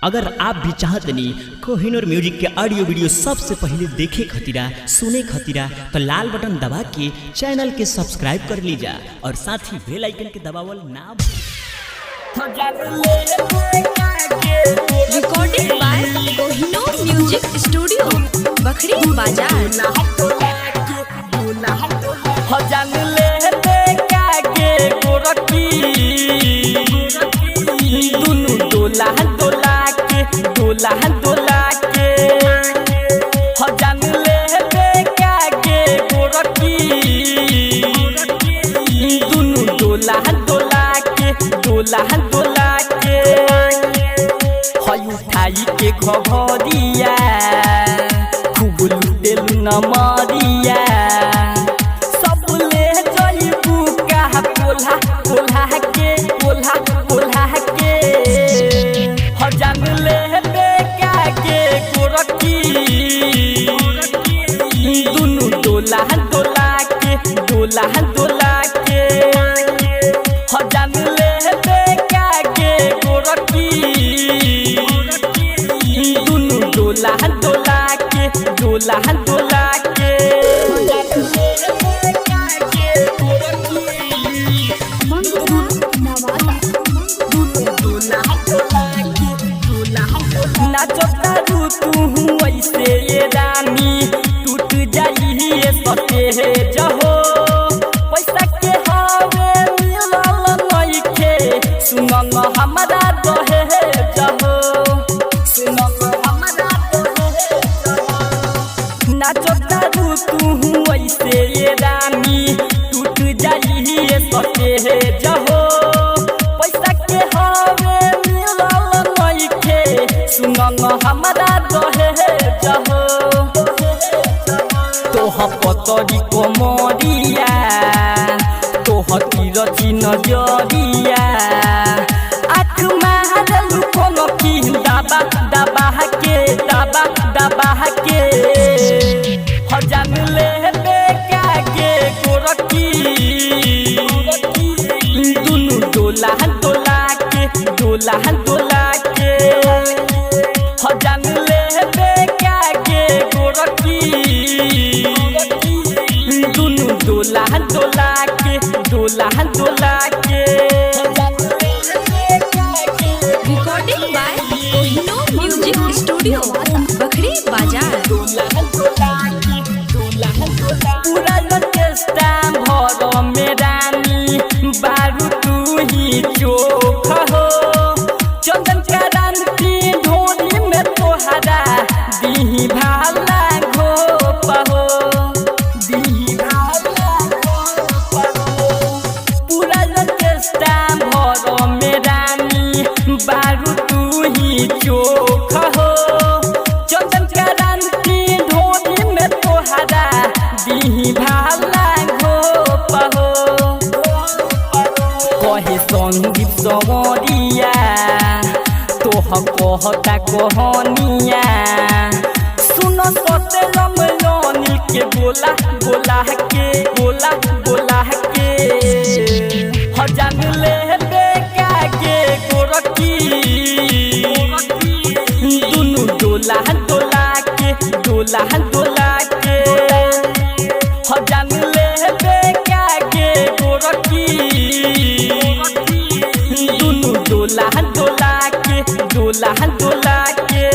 अगर आप भी चाहते नहीं कोहिनूर म्यूजिक के ऑडियो वीडियो सबसे पहले देखे खतीरा सुने खतीरा तो लाल बटन दबा के चैनल के सब्सक्राइब कर लीजा और साथ ही बेल आइकन के दबावल ना recording by Kohinoor music studio Bakhri बाजार। डोला डोला के जान ले बेका के गोरकी दुनु डोला के हई उठाई के खबरिया खूब लुटेलु न मरिया सब ले जइबू का कोल्हा कोल्हा के जान ले दुनु डोला के जान ले बेका के गोरकी दुनु डोला के नाचता तू ऐसे ये रानी टूट जाई सते है जहो पैसा के हवे मिलल नइखे सुनंग हमरा दहे जहो नाचता तू ऐसे ये रानी टूट जाई सते है जहो पैसा के हवे मिलल नइखे सुनंग हमरा दहे जहो तोह पतरी कोमरिया तोह तीरची नजरिया आँख मारलु कोनो की दबा के जान ले बेका के गोरकी दुनु डोला के जान ले बेका के गोरकी दुनु डोला के recording by Kohinoor music studio Bakhri बाजार। पूरा लचेस्टा भर में रानी बारू तू ही चोख हो चंदन क्रांति ढोली में तोहरा दीही भाला घोप हो पूरा लचेस्टा भर में रानी बारू तू ही चोख हो चंदन क्रांति ढोली में तोहरा दीही भाला घोप हो कहे संदीप सवरिया तोह कहता कहनिया सुन सते रमनी के बोला के जान ले बेका के गोरकी दुनु डोला के जान ले बेका के गोरकी दुनु डोला के